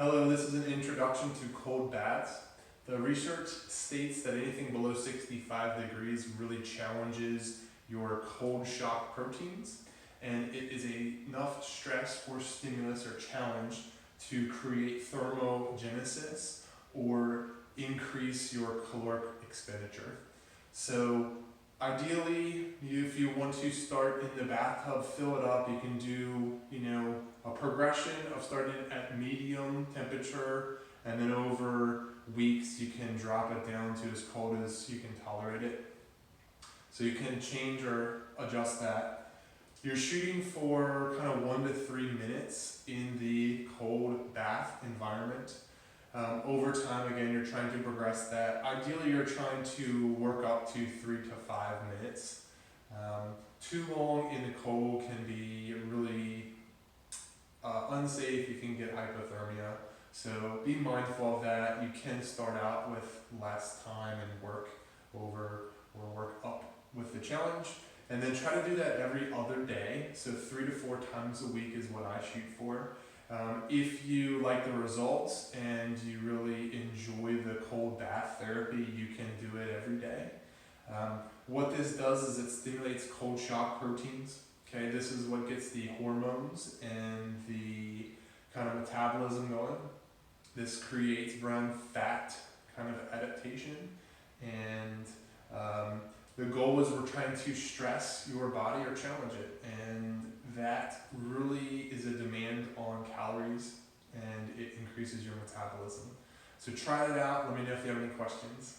Hello, this is an introduction to cold baths. The research states that anything below 65 degrees really challenges your cold shock proteins, and it is enough stress or stimulus or challenge to create thermogenesis or increase your caloric expenditure. So ideally, if you want to start in the bathtub, fill it up. You can do, a progression of starting at medium temperature, and then over weeks you can drop it down to as cold as you can tolerate it. So you can change or adjust that. You're shooting for kind of 1 to 3 minutes in the cold bath environment. Over time, again, you're trying to progress that. Ideally, you're trying to work up to 3 to 5 minutes. Too long in the cold can be really unsafe. You can get hypothermia. So be mindful of that. You can start out with less time and work over or work up with the challenge. And then try to do that every other day. So 3 to 4 times a week is what I shoot for. If you like the results and you really enjoy the cold bath therapy, you can do it every day. What this does is it stimulates cold shock proteins. Okay, this is what gets the hormones and the kind of metabolism going. This creates brown fat kind of adaptation, and the goal is we're trying to stress your body or challenge it, and that really is a demand on calories, and it increases your metabolism. So try it out. Let me know if you have any questions.